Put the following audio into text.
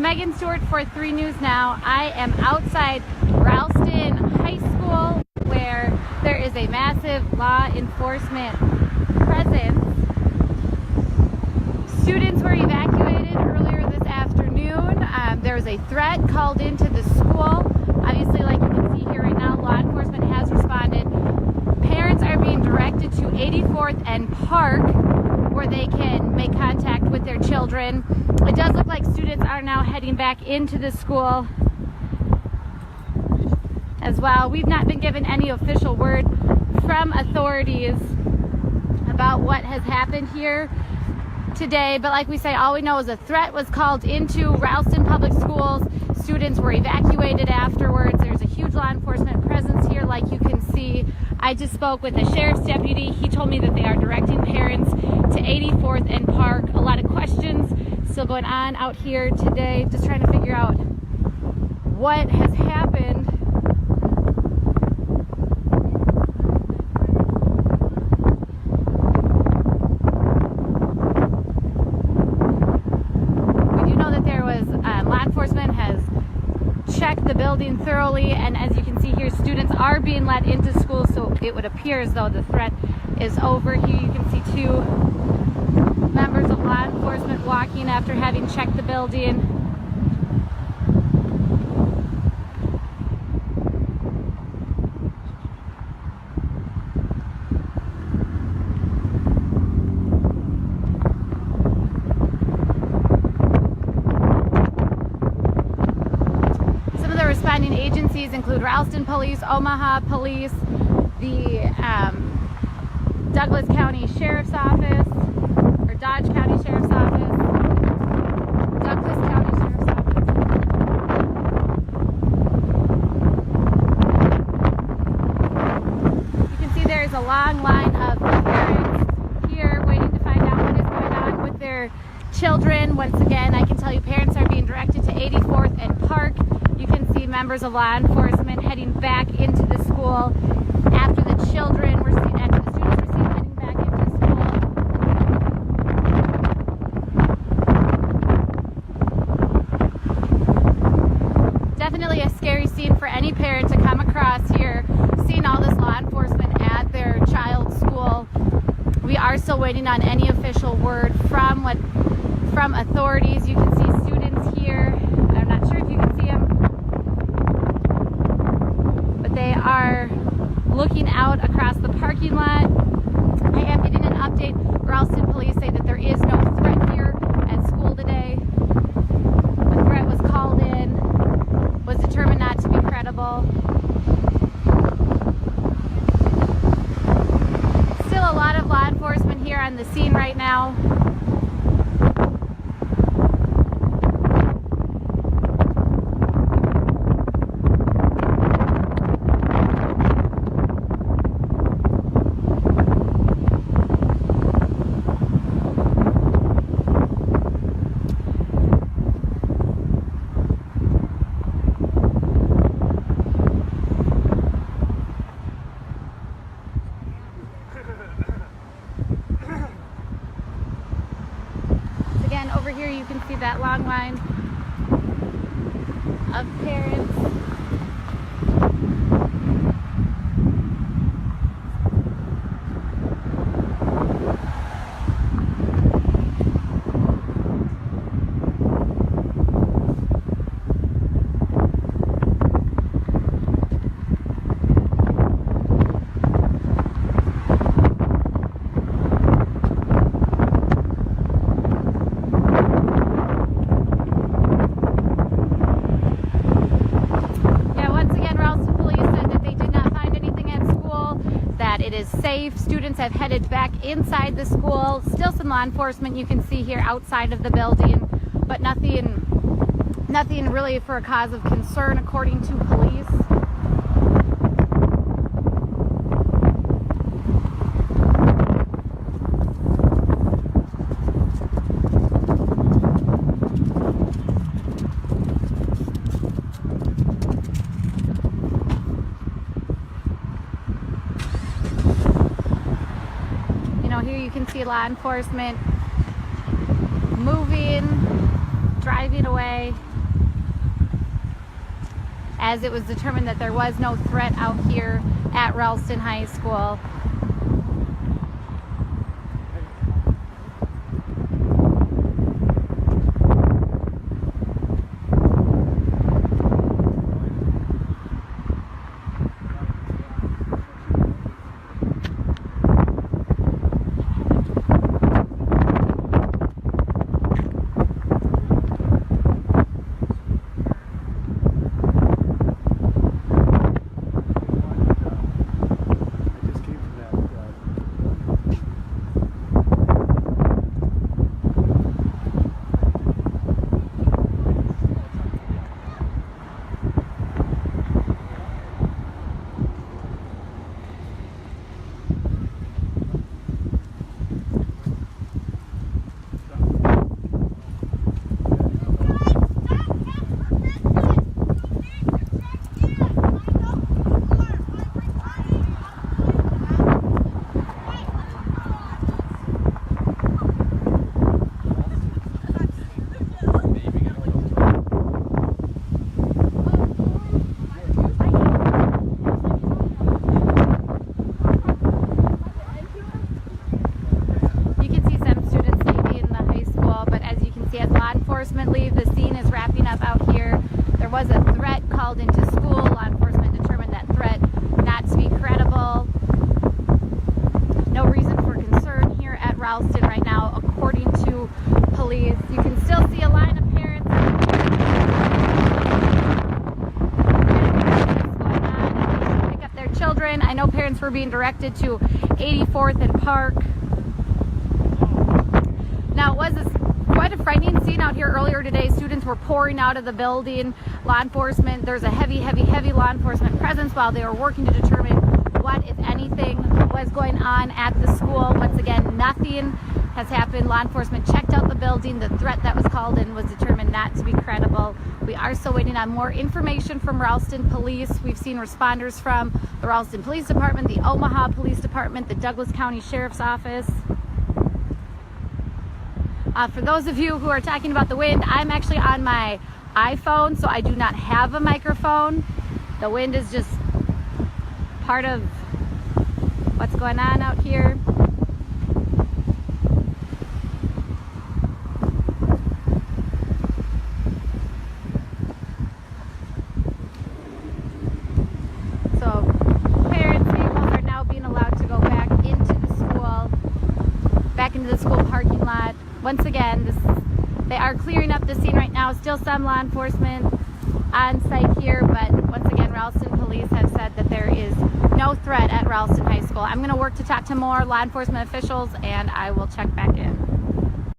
Megan Stewart for 3 News Now. I am outside Ralston High School where there is a massive law enforcement presence. Students were evacuated earlier this afternoon. There was a threat called into the school. Obviously, like you can see here right now, law enforcement has responded. Parents are being directed to 84th and Park where they can make contact with their children. It does look like students are now heading back into the school as well. We've not been given any official word from authorities about what has happened here today, but like we say, all we know is a threat was called into Ralston Public Schools. Students were evacuated afterwards. There's a huge law enforcement presence here, like you can see. I just spoke with a sheriff's deputy. He told me that they are directing parents to 84th and Park. A lot of questions still going on out here today, just trying to figure out what has happened. We do know that there was law enforcement has checked the building thoroughly, and as you can see here, students are being let into school, so it would appear as though the threat is over. Here you can see 2 members of law enforcement walking after having checked the building. Some of the responding agencies include Ralston Police, Omaha Police, the Douglas County Sheriff's Office, or Dodge County Sheriff's Office, Douglas County Sheriff's Office. You can see there's a long line of parents here waiting to find out what is going on with their children. Once again, I can tell you parents are being directed to 84th and Park. You can see members of law enforcement heading back into the school after the children were seen, after the students were seen heading back into the school. Definitely a scary scene for any parent to come across here, seeing all this law enforcement at their child's school. We are still waiting on any official word from authorities. You can see students here. I'm not sure if you can see them, but they are looking out across the parking lot. I am getting an update. Ralston Police say that there is no threat here at school today. The threat was called in, was determined not to be credible. Still a lot of law enforcement here on the scene right now. Again, over here you can see that long line of parents. It is safe. Students have headed back inside the school. Still some law enforcement you can see here outside of the building, but nothing really for a cause of concern according to police. Here you can see law enforcement moving, driving away. as it was determined that there was no threat out here at Ralston High School. Leave. The scene is wrapping up out here. There was a threat called into school. Law enforcement determined that threat not to be credible. No reason for concern here at Ralston right now, according to police. You can still see a line of parents going on to pick up their children. I know parents were being directed to 84th and Park. Now, it was quite a frightening scene out here earlier today. Students were pouring out of the building. Law enforcement, there's a heavy law enforcement presence while they were working to determine what, if anything, was going on at the school. Once again, nothing has happened. Law enforcement checked out the building. The threat that was called in was determined not to be credible. We are still waiting on more information from Ralston Police. We've seen responders from the Ralston Police Department, the Omaha Police Department, the Douglas County Sheriff's Office. For those of you who are talking about the wind, I'm actually on my iPhone, so I do not have a microphone. The wind is just part of what's going on out here. So parents' vehicles are now being allowed to go back into the school parking lot. Once again, they are clearing up the scene right now. Still some law enforcement on site here, but once again, Ralston Police have said that there is no threat at Ralston High School. I'm going to work to talk to more law enforcement officials, and I will check back in.